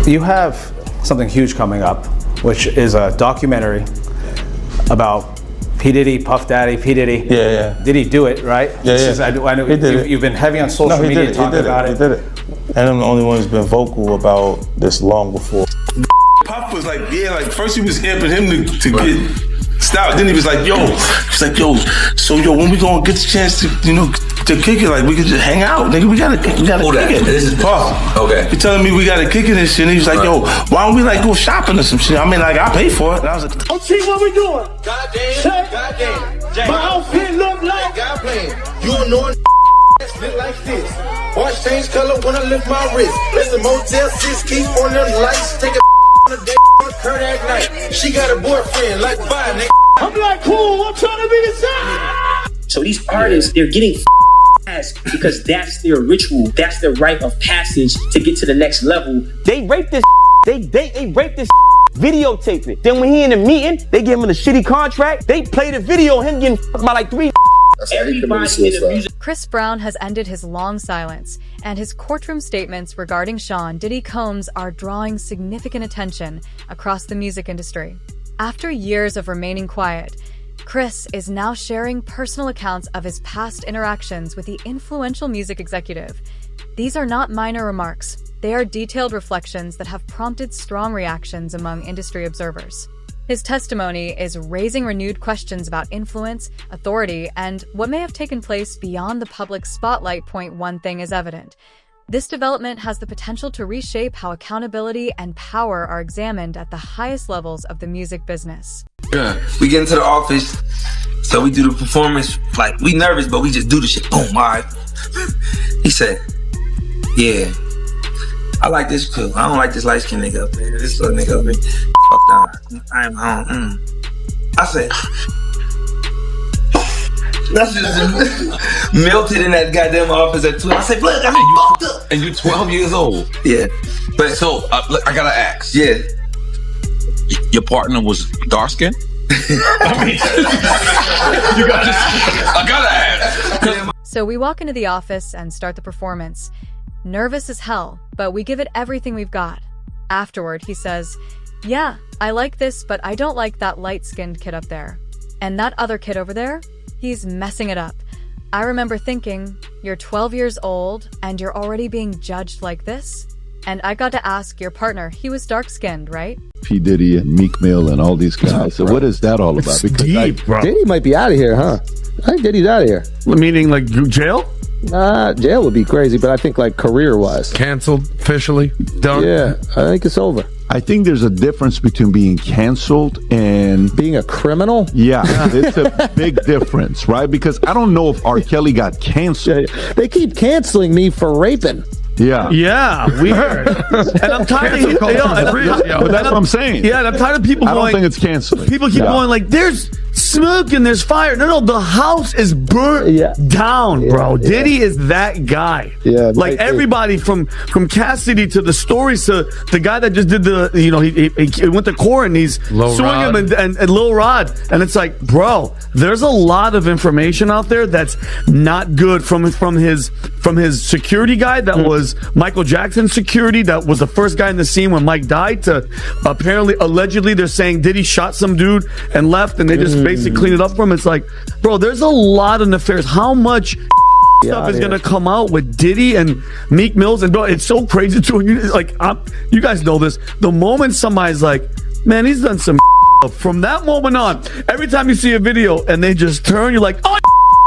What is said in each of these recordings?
You have something huge coming up, which is a documentary about P. Diddy, Puff Daddy, P. Diddy. Yeah. Did he do it, right? Yeah. I know you've been heavy on social media talking about it. He did it. And I'm the only one who's been vocal about this long before. Puff was like, first he was amping him to get stopped. Then he was like, yo, when we gonna get the chance to, to kick it, like we could just hang out, nigga. We gotta kick it. This is Puff. Okay. He telling me we gotta kick it and shit. And he was like, yo, why don't we like go shopping or some shit? I mean, like I'll pay for it. And I was like, let's see what we doing. Goddamn. My outfit look like God playing. You annoying look like this. Watch change color when I lift my wrist. Listen, Motel 6, keep on them lights. Take a on a day on Kurt night. She got a boyfriend, like fine, nigga. I'm like, cool, I'm trying to be the side. So these artists, they're getting ass because that's their ritual. That's their rite of passage to get to the next level. They rape this. They rape this. Videotape it. Then when he in the meeting, they give him a shitty contract. They play the video of him getting by like 3. Everybody in the music. Chris Brown has ended his long silence, and his courtroom statements regarding Sean Diddy Combs are drawing significant attention across the music industry. After years of remaining quiet, Chris is now sharing personal accounts of his past interactions with the influential music executive. These are not minor remarks. They are detailed reflections that have prompted strong reactions among industry observers. His testimony is raising renewed questions about influence, authority, and what may have taken place beyond the public spotlight. One thing is evident. This development has the potential to reshape how accountability and power are examined at the highest levels of the music business. Yeah, we get into the office, so we do the performance, like we nervous, but we just do the shit. Boom, all right. He said, yeah, I like this cool. I don't like this light-skinned nigga up there. This little nigga up there. Fuck down. I am home. I said, that's just melted in that goddamn office at 12. I said, look, I'm fucked up. And you 12 years old. Yeah. But so, look, I gotta ask. Yeah. Your partner was dark skinned? I mean, I gotta ask. So we walk into the office and start the performance. Nervous as hell, but we give it everything we've got. Afterward, he says, yeah, I like this, but I don't like that light-skinned kid up there. And that other kid over there, he's messing it up. I remember thinking, you're 12 years old and you're already being judged like this? And I got to ask your partner, he was dark-skinned, right? P. Diddy and Meek Mill and all these guys. So what is that all about? Because deep, bro. Diddy might be out of here, huh? I think Diddy's out of here. Meaning like jail? Jail would be crazy, but I think like career-wise. Canceled officially? Done? Yeah, I think it's over. I think there's a difference between being canceled and being a criminal. Yeah, it's a big difference, right? Because I don't know if R. Kelly got canceled. They keep canceling me for raping. Yeah. Yeah, weird. And I'm tired of but that's what I'm saying. Yeah, and I'm tired of people I going. don't think it's canceling. People keep going like, there's smoke and there's fire. No, the house is burnt down, bro. Diddy is that guy. Yeah, like everybody from Cassidy to the stories to the guy that just did the, he went to court and he's suing him and Lil Rod. And it's like, bro, there's a lot of information out there that's not good from his security guy that was Michael Jackson's security, that was the first guy in the scene when Mike died, to allegedly they're saying Diddy shot some dude and left and they just basically cleaned it up for him. It's like, bro, there's a lot of nefarious. How much stuff is gonna come out with Diddy and Meek Mills? And bro, it's so crazy too. You guys know this. The moment somebody's like, man, he's done some from that moment on, every time you see a video and they just turn, you're like, oh,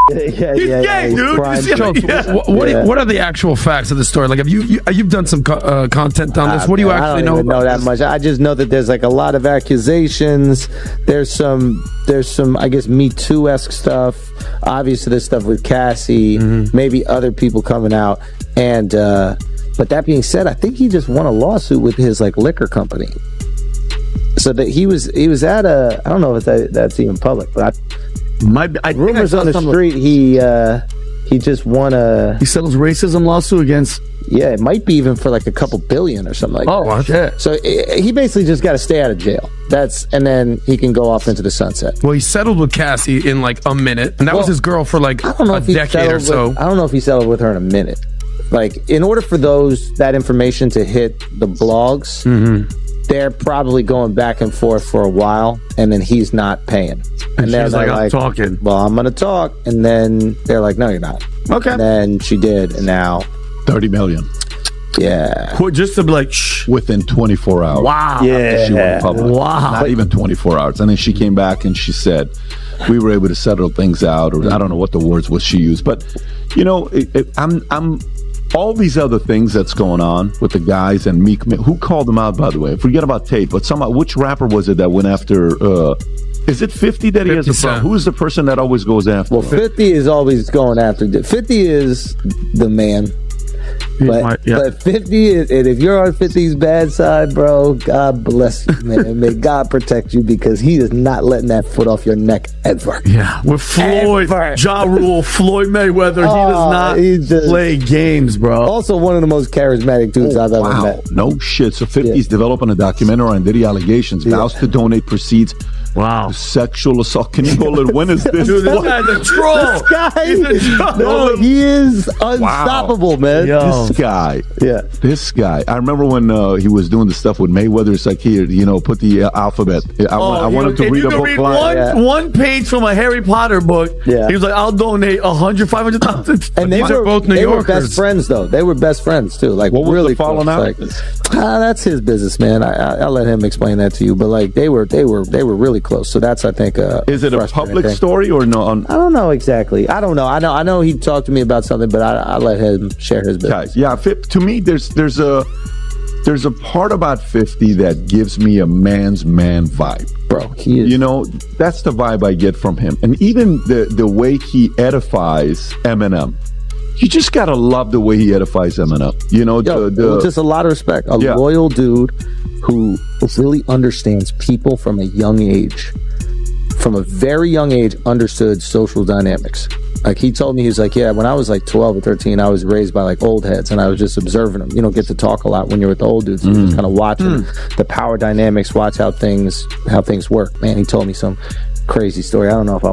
he's gay, dude. What are the actual facts of the story? Like, you've done some content on this? What do you actually know? I don't know that much. I just know that there's like a lot of accusations. There's some I guess Me Too-esque stuff. Obviously, there's stuff with Cassie. Maybe other people coming out. And but that being said, I think he just won a lawsuit with his like liquor company. So that he was at a, I don't know if that's even public, but rumors on the street he just won he settles racism lawsuit against, it might be even for like a couple billion or something like that. Oh shit. So he basically just got to stay out of jail. And then he can go off into the sunset. Well, he settled with Cassie in like a minute, and that was his girl for like a decade or so. I don't know if he settled with her in a minute. like, in order for that information to hit the blogs, they're probably going back and forth for a while, and then he's not paying. And she's like, I'm talking. Well, I'm going to talk. And then they're like, no, you're not. Okay. And then she did, and now 30 million. Yeah. Just to be like, shh. Within 24 hours. Wow. Yeah. She went public. Wow. Not even 24 hours. And then she came back and she said, we were able to settle things out, or I don't know what the words was she used. But, you know, I'm all these other things that's going on with the guys and Meek Mill. Who called them out, by the way? Forget about Tate, but which rapper was it that went after... is it 50 that he has a problem? Who's the person that always goes after? Well, 50 is always going after. 50 is the man. But 50 is, and if you're on 50's bad side, bro, God bless you, man. May God protect you, because he is not letting that foot off your neck ever. Yeah, with Floyd, Ja Rule, Floyd Mayweather, he does not play games, bro. Also, one of the most charismatic dudes I've ever met. No shit. So 50's developing a documentary on Diddy allegations, vows to donate proceeds. Wow. Sexual assault. Can you call it? When is this? Dude, this guy's a troll. This guy, no, he is unstoppable, man. Yo. This guy. I remember when he was doing the stuff with Mayweather. It's like, here, you know, put the alphabet. I want him to read a book line. One page from a Harry Potter book. Yeah. He was like, I'll donate 100, 500,000. And these are both New Yorkers. They were best friends, though. They were best friends too. Like, what was really the falling out? Like, that's his business, man. I'll let him explain that to you. But like, they were really close. So that's, I think, is it a public story or no? I don't know exactly. I don't know. I know he talked to me about something, but I let him share his business. Yeah, to me, there's a part about 50 that gives me a man's man vibe, bro. He is. You know, that's the vibe I get from him, and even the way he edifies Eminem. You just gotta love the way he edifies Eminem. You know, just a lot of respect. A loyal dude who really understands people from a young age. From a very young age, understood social dynamics. Like, he told me, he's like, yeah, when I was like 12 or 13, I was raised by like old heads, and I was just observing them. You don't get to talk a lot when you're with the old dudes. You're just kind of watching the power dynamics, watch how things work. Man, he told me some crazy story. I don't know if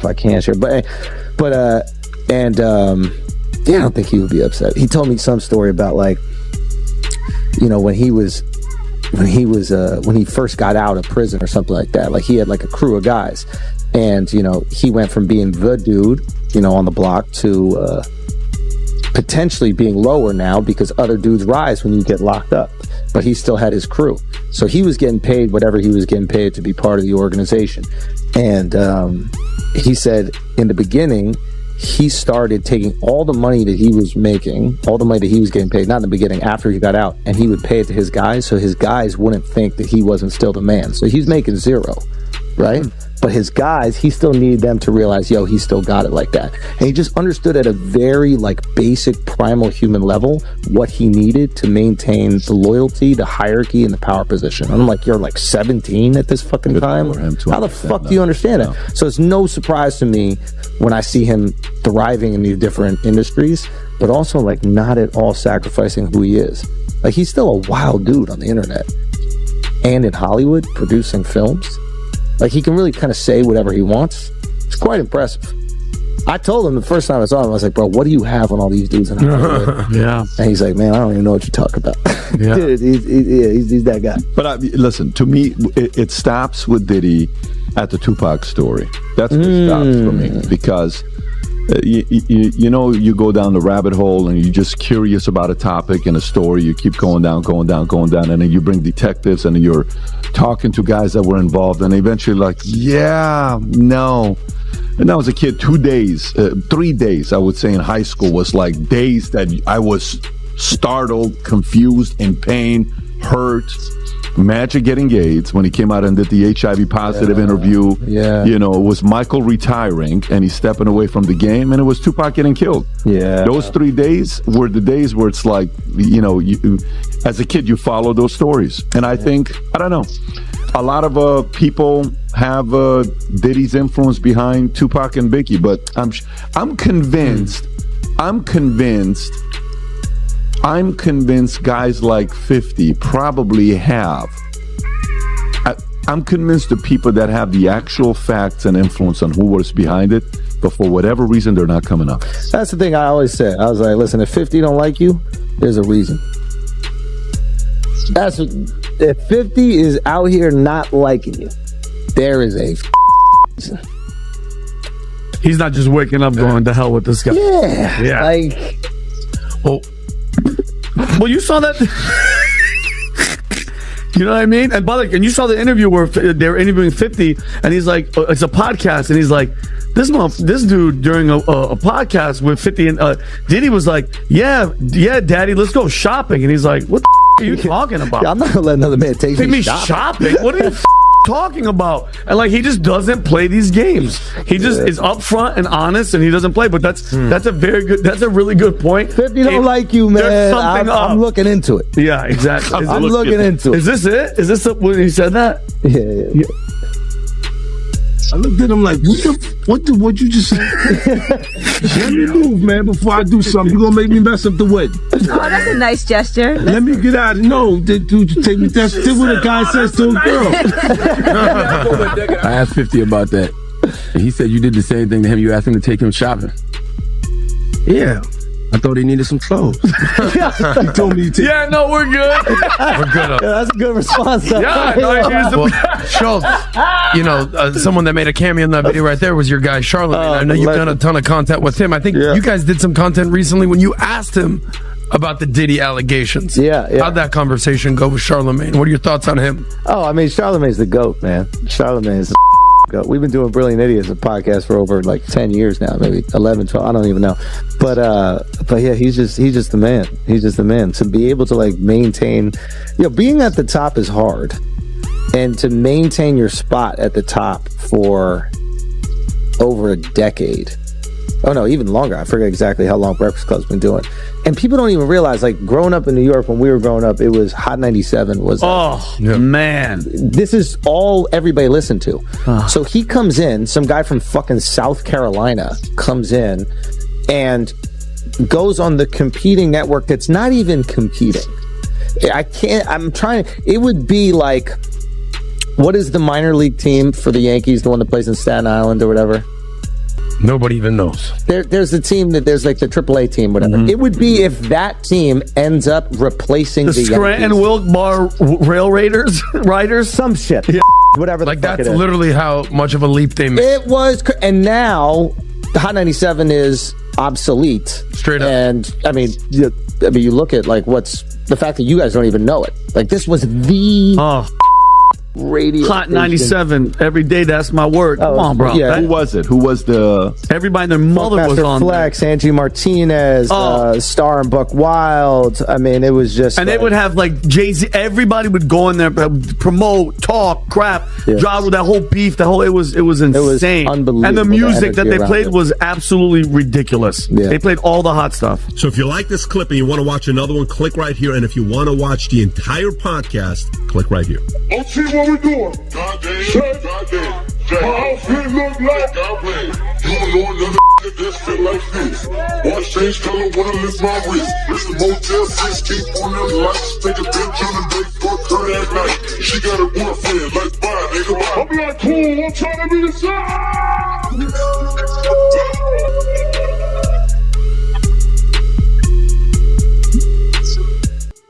I can share, but I don't think he would be upset. He told me some story about, like, you know, when he first got out of prison or something like that. Like, he had like a crew of guys, and, you know, he went from being the dude, you know, on the block to potentially being lower now, because other dudes rise when you get locked up. But he still had his crew, so he was getting paid whatever he was getting paid to be part of the organization. And he said in the beginning, he started taking all the money that he was making, all the money that he was getting paid, not in the beginning, after he got out, and he would pay it to his guys, so his guys wouldn't think that he wasn't still the man. So he's making zero, right? But his guys, he still needed them to realize, yo, he still got it like that. And he just understood at a very, like, basic primal human level what he needed to maintain the loyalty, the hierarchy, and the power position. And I'm like, you're like 17 at this fucking time? How the fuck do you understand it? So it's no surprise to me when I see him thriving in these different industries, but also, like, not at all sacrificing who he is. Like, he's still a wild dude on the internet and in Hollywood producing films. Like, he can really kind of say whatever he wants. It's quite impressive. I told him the first time I saw him, I was like, bro, what do you have on all these dudes in Hollywood? Yeah. And he's like, man, I don't even know what you're talking about. Yeah. Dude, he's that guy. But listen, to me, it stops with Diddy at the Tupac story. That's what stops for me, because you know, you go down the rabbit hole and you're just curious about a topic and a story. You keep going down, and then you bring detectives and you're talking to guys that were involved, and eventually, like, yeah, no. And I was a kid, 3 days, I would say, in high school was like days that I was startled, confused, in pain, hurt. Magic getting AIDS when he came out and did the HIV positive interview. Yeah. You know, it was Michael retiring and he's stepping away from the game, and it was Tupac getting killed. Yeah. Those 3 days were the days where it's like, you know, you, as a kid, you follow those stories. And I think, I don't know, a lot of people have Diddy's influence behind Tupac and Biggie, but I'm convinced guys like 50 probably have. I'm convinced the people that have the actual facts and influence on who was behind it, but for whatever reason, they're not coming up. That's the thing I always said. I was like, listen, if 50 don't like you, there's a reason. If 50 is out here not liking you, there is a reason. He's not just waking up going to hell with this guy. Yeah. Like, well, you saw that. You know what I mean? And by the way, and you saw the interview where they were interviewing 50, and he's like, it's a podcast, and he's like, this dude during a podcast with 50 and Diddy was like, yeah, daddy, let's go shopping, and he's like, what the are you talking about? I'm not gonna let another man take me shopping. What are you talking about? And like, he just doesn't play these games. He just is upfront and honest, and he doesn't play. But that's a really good point. 50 don't like you, man. I'm looking into it. Yeah, exactly. I'm looking into it. Is this it? Is this when he said that? Yeah. I looked at him like, what you just say? Let me move, man, before I do something. You're gonna make me mess up the wedding. Oh, that's a nice gesture. Let me get out. No, dude, take me. That's what a guy says to a girl. I asked 50 about that, and he said you did the same thing to him. You asked him to take him shopping. Yeah. I thought he needed some clothes. He told me to take. Yeah, no, we're good. We're good. Yeah, that's a good response. Schultz, someone that made a cameo in that video right there was your guy, Charlamagne. I know you've done a ton of content with him. I think you guys did some content recently when you asked him about the Diddy allegations. Yeah. How'd that conversation go with Charlamagne? What are your thoughts on him? Oh, I mean, Charlamagne's the GOAT, man. Charlamagne's the GOAT. We've been doing Brilliant Idiots, a podcast, for over like 10 years now, maybe 11, 12, I don't even know. But yeah, he's just the man. He's just the man. To be able to like maintain, being at the top is hard. And to maintain your spot at the top for over a decade. Oh no, even longer. I forget exactly how long Breakfast Club's been doing. And people don't even realize, like, growing up in New York, when we were growing up, it was Hot 97 was man. This is all everybody listened to. So he comes in, some guy from fucking South Carolina comes in and goes on the competing network that's not even competing. It would be like, what is the minor league team for the Yankees, the one that plays in Staten Island or whatever? Nobody even knows. There's a team there's like the AAA team, whatever. It would be if that team ends up replacing the Scranton Yankees. Wilkes-Barre Rail Raiders, riders, some shit. Yeah. Whatever. Like, that's literally how much of a leap they made. It was, and now the Hot 97 is obsolete. Straight up. And I mean, you look at like what's the fact that you guys don't even know it. Like, this was the radio Hot station. 97 every day. That's my word. Come on, bro. Yeah. Who was it? Who was the... Everybody and their mother was Master on Flex, Angie Martinez, Star and Buck Wild. I mean, it was just... And they would have like Jay-Z. Everybody would go in there, promote, talk, crap, drive with that whole beef. It was insane. It was unbelievable. And the music that they energy played around it. was absolutely ridiculous. Yeah. They played all the hot stuff. So if you like this clip and you want to watch another one, click right here. And if you want to watch the entire podcast, click right here. Let's see what we're doing. Goddamn. My outfit look like goddamn. You don't know another that just fit like this. Wanna change color, wanna lift my wrist. It's the Motel 6, keep on them lights. Take a bitch on the day, fuck her at night. She got a boyfriend, like bye, nigga. I'm like, cool, I'm trying to be the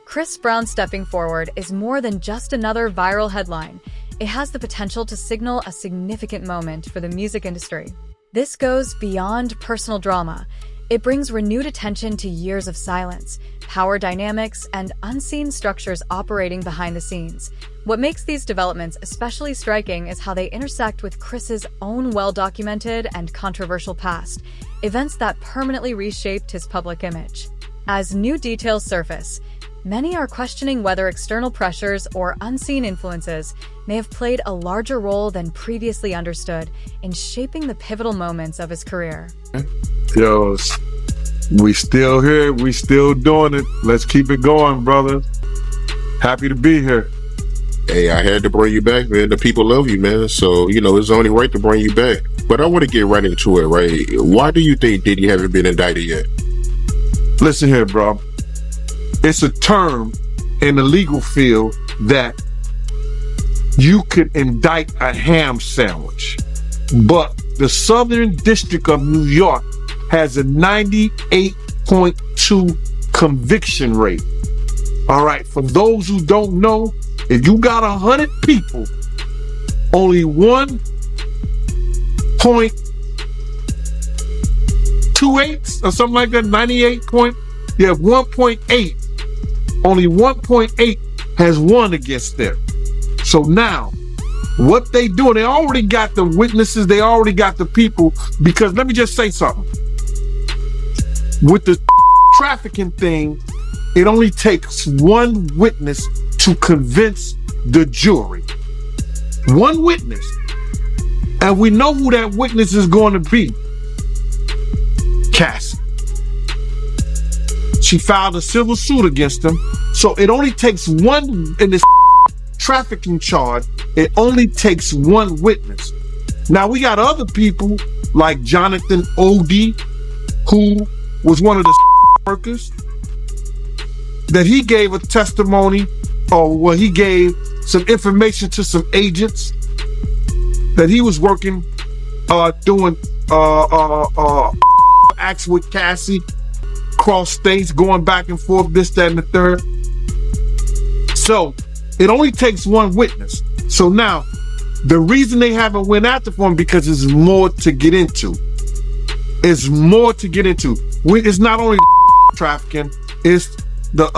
Chris Brown stepping forward is more than just another viral headline. It has the potential to signal a significant moment for the music industry. This goes beyond personal drama. It brings renewed attention to years of silence, power dynamics, and unseen structures operating behind the scenes. What makes these developments especially striking is how they intersect with Chris's own well-documented and controversial past, events that permanently reshaped his public image. As new details surface, many are questioning whether external pressures or unseen influences may have played a larger role than previously understood in shaping the pivotal moments of his career. Yo, we still here. We still doing it. Let's keep it going, brother. Happy to be here. Hey, I had to bring you back, man. The people love you, man. So, it's only right to bring you back. But I want to get right into it, right? Why do you think Diddy haven't been indicted yet? Listen here, bro. It's a term in the legal field that you could indict a ham sandwich. But the Southern District of New York has a 98.2 conviction rate. All right, for those who don't know, if you got 100 people, only 1.28 or something like that, 1.8. Only 1.8 has won against them. So now, what they do, they already got the witnesses, they already got the people, because let me just say something. With the trafficking thing, it only takes one witness to convince the jury. One witness. And we know who that witness is going to be. Cassie. She filed a civil suit against him. So it only takes one, in this trafficking charge, it only takes one witness. Now we got other people like Jonathan Odie, who was one of the workers, that he gave a testimony, or well, he gave some information to some agents that he was working, doing acts with Cassie, cross states, going back and forth, this, that, and the third. So it only takes one witness. So now, the reason they haven't went after for him, because there's more to get into. It's more to get into. It's not only trafficking, it's the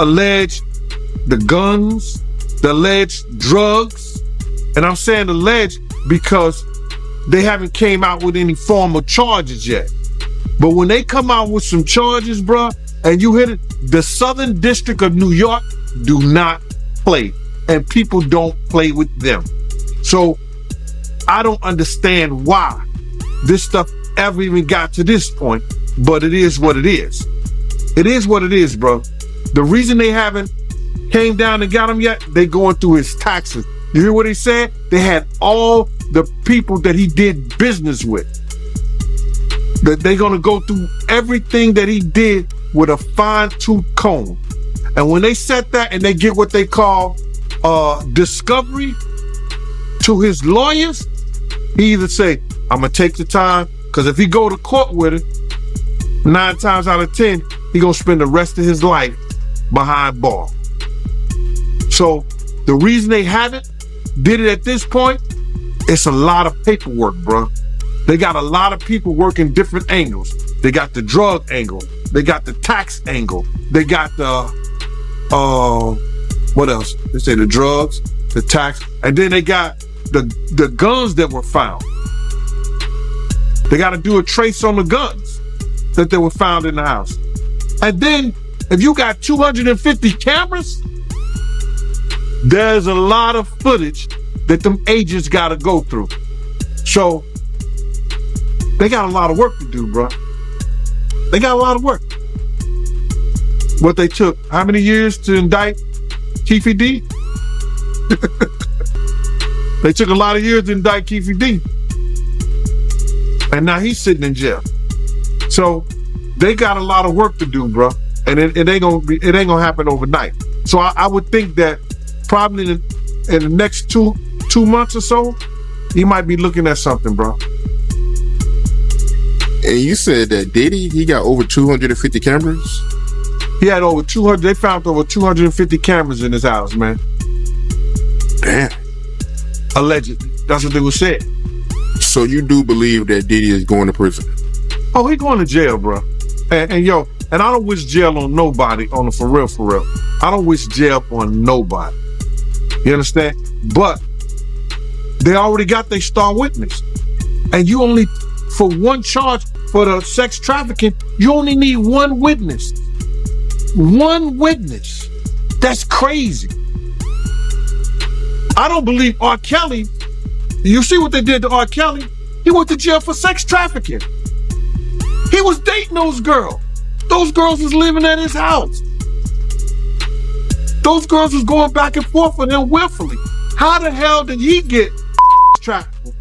guns, the alleged drugs. And I'm saying alleged because they haven't came out with any formal charges yet. But when they come out with some charges, bruh, and you hit it, the Southern District of New York do not play. And people don't play with them. So I don't understand why this stuff ever even got to this point, but it is what it is. It is what it is, bro. The reason they haven't came down and got him yet, they going through his taxes. You hear what he said? They had all the people that he did business with. That they're gonna go through everything that he did with a fine-tooth comb. And when they set that and they get what they call discovery to his lawyers, he either say, I'm gonna take the time, because if he go to court with it, 9 times out of 10, he gonna spend the rest of his life behind bar. So the reason they haven't did it at this point, it's a lot of paperwork, bro. They got a lot of people working different angles. They got the drug angle. They got the tax angle. They got the, what else? They say the drugs, the tax, and then they got the guns that were found. They got to do a trace on the guns that they were found in the house. And then if you got 250 cameras, there's a lot of footage that them agents got to go through. So they got a lot of work to do, bro. They got a lot of work. What they took, how many years to indict Keefe D? They took a lot of years to indict Keefe D. And now he's sitting in jail. So they got a lot of work to do, bro. And it ain't gonna happen overnight. So I would think that probably in the next two months or so, he might be looking at something, bro. And you said that Diddy, he got over 250 cameras? He had over 200, they found over 250 cameras in his house, man. Damn. Allegedly. That's what they were saying. So you do believe that Diddy is going to prison? Oh, he going to jail, bro. And I don't wish jail on nobody, on the for real. I don't wish jail on nobody. You understand? But they already got their star witness. And you only, for one charge, for the sex trafficking, you only need one witness. One witness. That's crazy. I don't believe R. Kelly, you see what they did to R. Kelly? He went to jail for sex trafficking. He was dating those girls. Those girls was living at his house. Those girls was going back and forth with him willfully. How the hell did he get trafficked?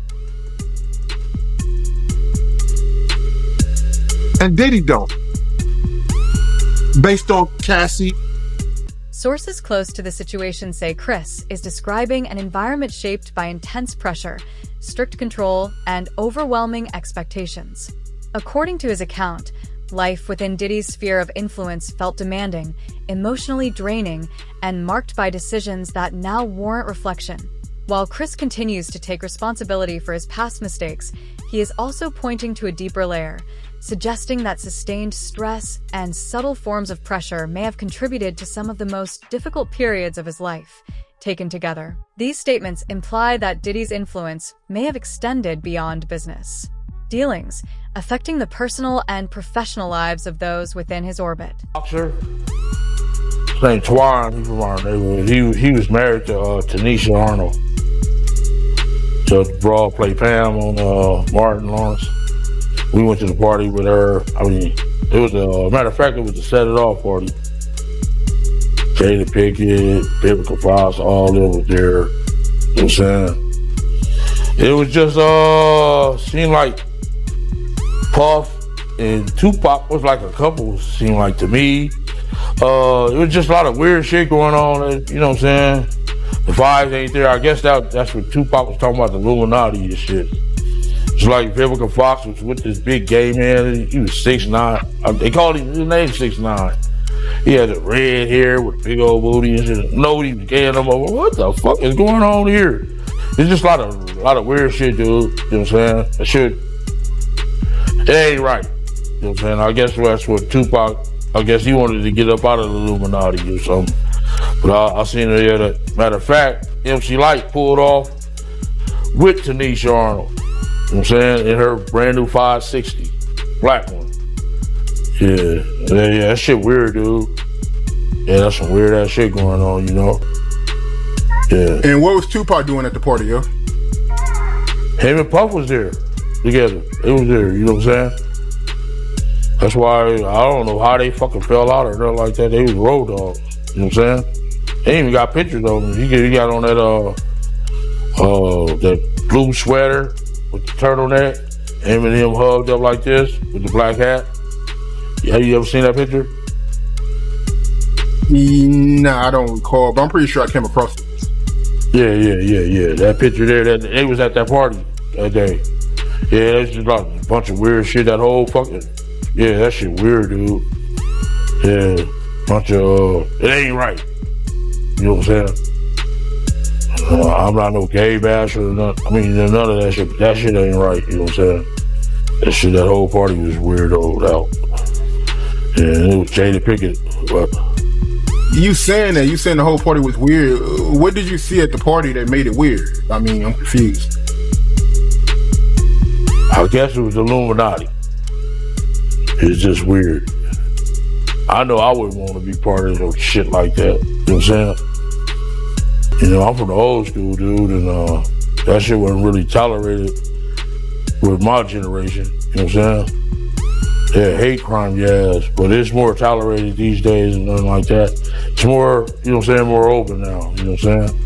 And Diddy don't. Based on Cassie. Sources close to the situation say Chris is describing an environment shaped by intense pressure, strict control, and overwhelming expectations. According to his account, life within Diddy's sphere of influence felt demanding, emotionally draining, and marked by decisions that now warrant reflection. While Chris continues to take responsibility for his past mistakes, he is also pointing to a deeper layer, suggesting that sustained stress and subtle forms of pressure may have contributed to some of the most difficult periods of his life. Taken together, these statements imply that Diddy's influence may have extended beyond business dealings, affecting the personal and professional lives of those within his orbit. Boxer. His name's Twan. He's from our neighborhood. He was married to Tanisha Arnold. So the broad played Pam on Martin Lawrence. We went to the party with her. I mean, it was matter of fact, it was a set it off party. Jada Pickett, Biblical Fox, all of them was there. You know what I'm saying? It was just seemed like Puff and Tupac was like a couple, seemed like to me. It was just a lot of weird shit going on, you know what I'm saying? The vibes ain't there. I guess that's what Tupac was talking about, the Illuminati and shit. It's like Vivica Fox was with this big gay man. He was 6'9". They called his name 6'9". He had the red hair with big old booty and shit. Nobody was gay no more. What the fuck is going on here? It's just a lot of weird shit, dude. You know what I'm saying? That shit, it ain't right. You know what I'm saying? I guess that's what Tupac, I guess he wanted to get up out of the Illuminati or something. But I seen her there. Matter of fact, MC Lyte pulled off with Tanisha Arnold. You know what I'm saying? In her brand new 560. Black one. Yeah, that shit weird, dude. Yeah, that's some weird ass shit going on, you know? Yeah. And what was Tupac doing at the party, yo? Him and Puff was there together. They was there, you know what I'm saying? That's why I don't know how they fucking fell out or nothing like that. They was road dogs, you know what I'm saying? They even got pictures of him. He got on that blue sweater with the turtleneck. Him and him hugged up like this with the black hat. Have you ever seen that picture? Nah, I don't recall, but I'm pretty sure I came across it. Yeah. That picture there, they was at that party that day. Yeah, that's just like a bunch of weird shit. That whole fucking, yeah, that shit weird, dude. Yeah, bunch of, it ain't right. You know what I'm saying? I'm not no gay basher or nothing. I mean, none of that shit. That shit ain't right. You know what I'm saying? That whole party was weirdoed out. Yeah, it was Jada Pickett. But You saying the whole party was weird. What did you see at the party that made it weird? I mean, I'm confused. I guess it was the Illuminati. It's just weird. I know I wouldn't want to be part of no shit like that. You know what I'm saying? You know, I'm from the old school, dude, and that shit wasn't really tolerated with my generation. You know what I'm saying? Yeah, hate crime, yes, but it's more tolerated these days and nothing like that. It's more, you know what I'm saying, more open now, you know what I'm saying?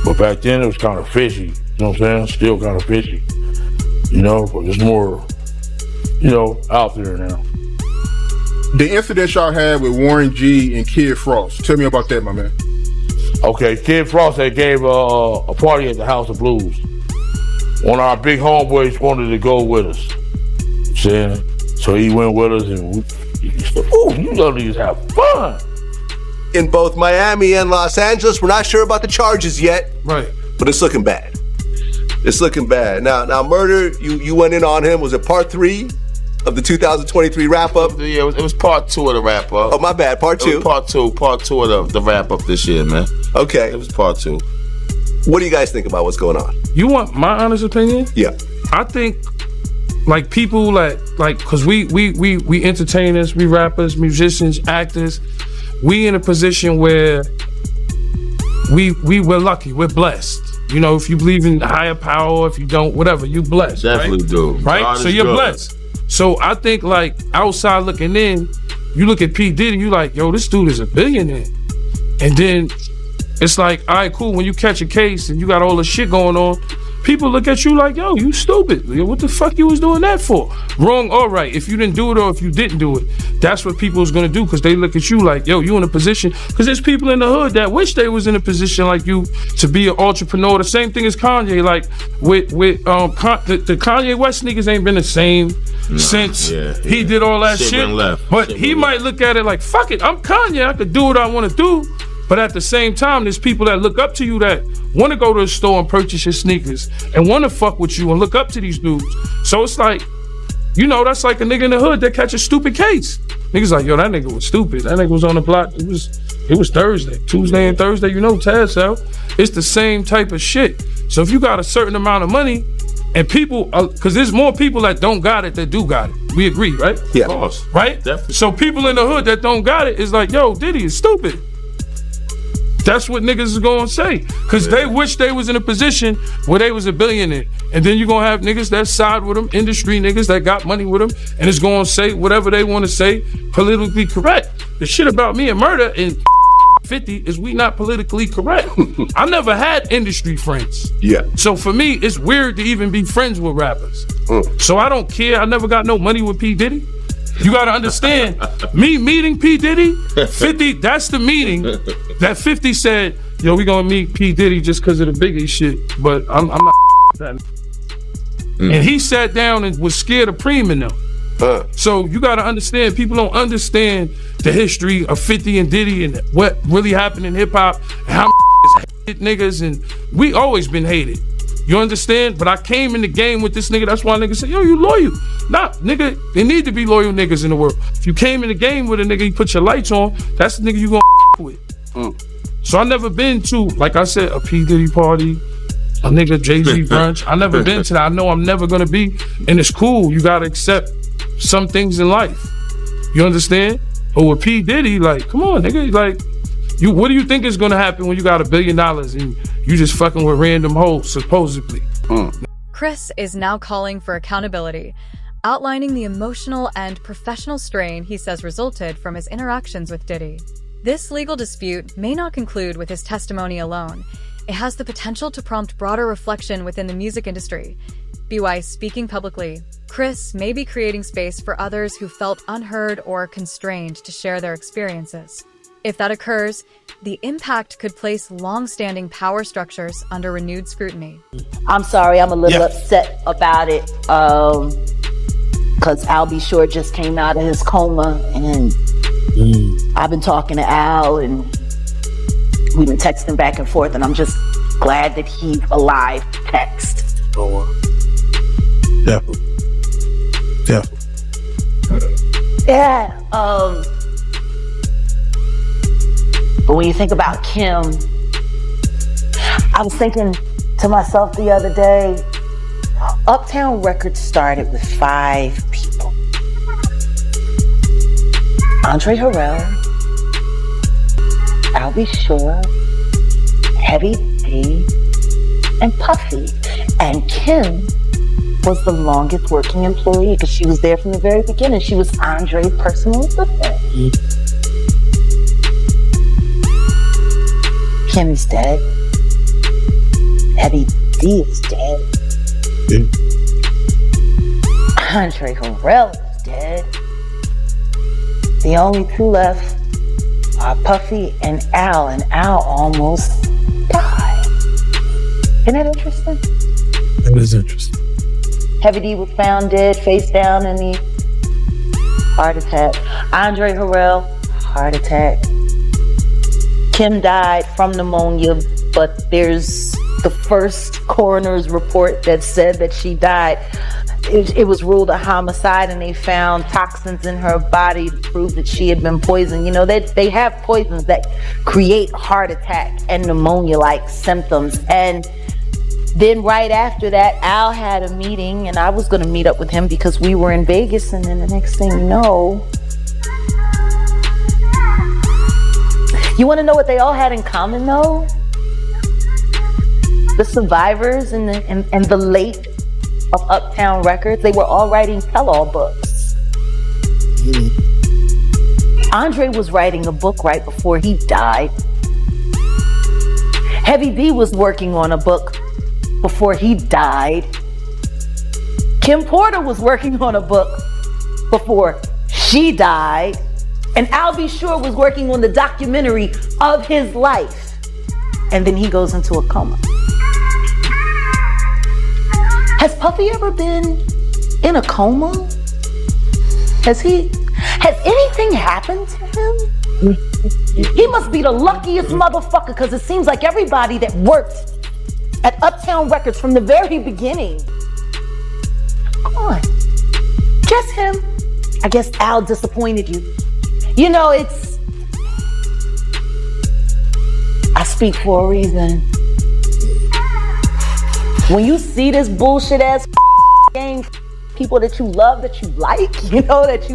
But back then it was kind of fishy, you know what I'm saying? Still kind of fishy, you know, but it's more, you know, out there now. The incident y'all had with Warren G and Kid Frost, tell me about that, my man. Okay, Kid Frost had gave a party at the House of Blues. One of our big homeboys wanted to go with us, you know what I'm saying? So he went with us and he said, "Ooh, you ladies have fun." In both Miami and Los Angeles, we're not sure about the charges yet. Right. But it's looking bad. It's looking bad. Now, Murder, you went in on him. Was it part 3 of the 2023 wrap-up? Yeah, it was part 2 of the wrap-up. Oh, my bad, part 2? Part 2 of the wrap-up this year, man. Okay. It was part 2. What do you guys think about what's going on? You want my honest opinion? Yeah. I think like people like cause we entertainers, we rappers, musicians, actors, we in a position where we're lucky, we're blessed. You know, if you believe in higher power, if you don't, whatever, you blessed. Definitely right? do. Right? God So is you're good. blessed. So I think like outside looking in, you look at P. Diddy, you like, yo, this dude is a billionaire. And then it's like, all right, cool, when you catch a case and you got all the shit going on, people look at you like, yo, you stupid. Yo, what the fuck you was doing that for? Wrong or right. If you didn't do it or if you didn't do it, that's what people is gonna do, because they look at you like, yo, you in a position, because there's people in the hood that wish they was in a position like you to be an entrepreneur. The same thing as Kanye, like with the Kanye West niggas ain't been the same since he did all that shit. But he might look at it like, fuck it, I'm Kanye, I could do what I wanna do. But at the same time, there's people that look up to you that want to go to the store and purchase your sneakers and want to fuck with you and look up to these dudes. So it's like, you know, that's like a nigga in the hood that catch a stupid case. Niggas like, yo, that nigga was stupid. That nigga was on the block. It was Thursday, Tuesday and Thursday, you know, Taz out. It's the same type of shit. So if you got a certain amount of money and people, because there's more people that don't got it that do got it. We agree, right? Yeah. Of course. Right? Definitely. So people in the hood that don't got it is like, yo, Diddy is stupid. That's what niggas is gonna say. Cause they wish they was in a position where they was a billionaire. And then you're gonna have niggas that side with them, industry niggas that got money with them, and it's gonna say whatever they wanna say, politically correct. The shit about me and Murder and 50 is we not politically correct. I never had industry friends. Yeah. So for me, it's weird to even be friends with rappers. So I don't care. I never got no money with P. Diddy. You gotta understand, me meeting P. Diddy, 50, that's the meeting that 50 said, yo, we gonna meet P. Diddy just because of the Biggie shit, but I'm not that. And he sat down and was scared of Preem and them. So you gotta understand, people don't understand the history of 50 and Diddy and what really happened in hip hop and how is niggas, and we always been hated. You understand? But I came in the game with this nigga. That's why niggas say, yo, you loyal. Nah, nigga, there need to be loyal niggas in the world. If you came in the game with a nigga, you put your lights on, that's the nigga you gonna with. So I never been to, like I said, a P. Diddy party, a nigga Jay-Z brunch. I never been to that. I know I'm never gonna be. And it's cool. You gotta accept some things in life. You understand? But with P. Diddy, like, come on, nigga, like, what do you think is gonna happen when you got $1 billion and you just fucking with random hoes, supposedly? Chris is now calling for accountability, outlining the emotional and professional strain he says resulted from his interactions with Diddy. This legal dispute may not conclude with his testimony alone. It has the potential to prompt broader reflection within the music industry. By speaking publicly, Chris may be creating space for others who felt unheard or constrained to share their experiences. If that occurs, the impact could place long-standing power structures under renewed scrutiny. I'm sorry, I'm a little upset about it, because Al B. Short just came out of his coma, and I've been talking to Al, and we've been texting back and forth, and I'm just glad that he's alive to text. Yeah. But when you think about Kim, I was thinking to myself the other day, Uptown Records started with 5 people. Andre Harrell, Al B. Short, Heavy D, and Puffy. And Kim was the longest working employee because she was there from the very beginning. She was Andre's personal assistant. Kim is dead. Heavy D is dead. Andre Harrell is dead. The only 2 left are Puffy and Al almost died. Isn't that interesting? That is interesting. Heavy D was found dead, face down in the heart attack. Andre Harrell, heart attack. Kim died from pneumonia, but there's the first coroner's report that said that she died. It was ruled a homicide, and they found toxins in her body to prove that she had been poisoned. You know, they have poisons that create heart attack and pneumonia-like symptoms. And then right after that, Al had a meeting, and I was going to meet up with him because we were in Vegas, and then the next thing you know, you want to know what they all had in common, though? The survivors and the late of Uptown Records, they were all writing tell-all books. Andre was writing a book right before he died. Heavy D was working on a book before he died. Kim Porter was working on a book before she died. And Al B. Sure was working on the documentary of his life. And then he goes into a coma. Has Puffy ever been in a coma? Has anything happened to him? He must be the luckiest motherfucker, because it seems like everybody that worked at Uptown Records from the very beginning. Come on. Just him. I guess Al disappointed you. You know, I speak for a reason. When you see this bullshit ass game, people that you love, that you like, you know, it's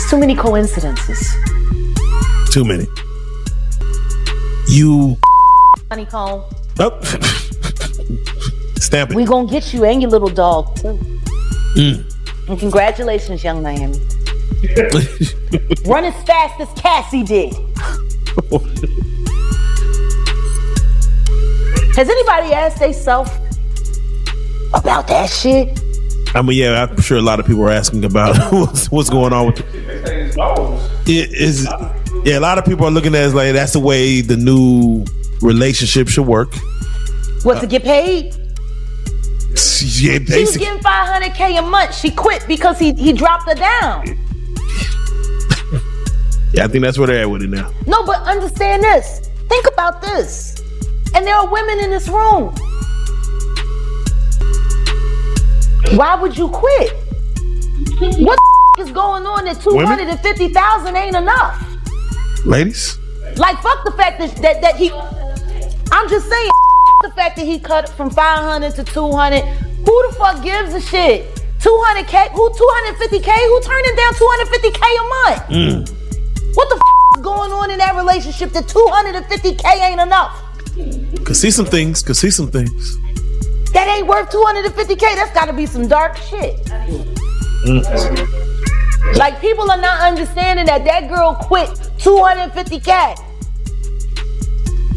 too many coincidences. Too many. You. Honeycomb. Oh. Stamp it. We gonna get you and your little dog too. Mm. And congratulations, young Miami. Run as fast as Cassie did. Has anybody asked themselves about that shit? I mean, yeah, I'm sure a lot of people are asking about what's going on with it. Yeah, a lot of people are looking at it as like that's the way the new relationship should work. What, to get paid? Yeah, she was getting $500K a month. She quit because he dropped her down. Yeah, I think that's where they're at with it now. No, but understand this. Think about this. And there are women in this room. Why would you quit? What the is going on that $250,000 ain't enough? Ladies? Like, fuck the fact that he... I'm just saying, the fact that he cut from 500 to 200. Who the fuck gives a shit? 200K? Who 250K? Who turning down 250K a month? What the is going on in that relationship that 250K ain't enough? Could see some things. That ain't worth 250K. That's gotta be some dark shit. Like, people are not understanding that girl quit 250K.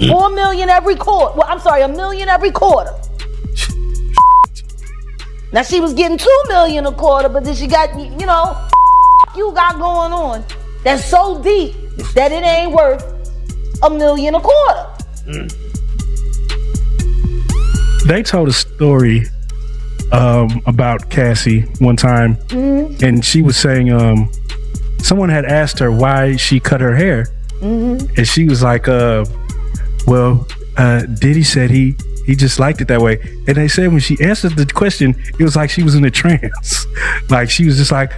4 million every quarter. Well, I'm sorry, $1 million every quarter. Now she was getting $2 million a quarter, but then she got, you know, you got going on. That's so deep that it ain't worth $1 million a quarter. They told a story about Cassie one time, and she was saying someone had asked her why she cut her hair, and she was like, well, Diddy said he just liked it that way. And they said when she answered the question, it was like she was in a trance. Like, she was just like,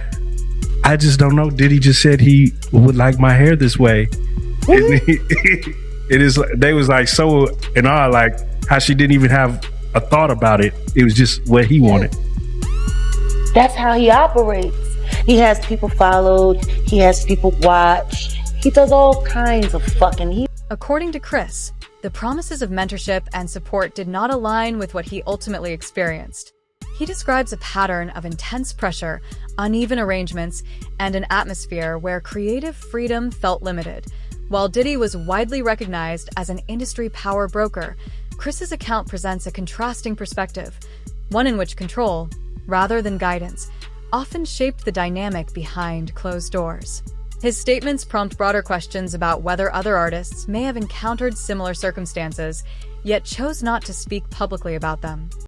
I just don't know. Diddy just said he would like my hair this way. And they was like so in awe, like how she didn't even have a thought about it. It was just what he wanted. That's how he operates. He has people followed. He has people watch. He does all kinds of fucking... According to Chris, the promises of mentorship and support did not align with what he ultimately experienced. He describes a pattern of intense pressure, uneven arrangements, and an atmosphere where creative freedom felt limited. While Diddy was widely recognized as an industry power broker, Chris's account presents a contrasting perspective, one in which control, rather than guidance, often shaped the dynamic behind closed doors. His statements prompt broader questions about whether other artists may have encountered similar circumstances, yet chose not to speak publicly about them.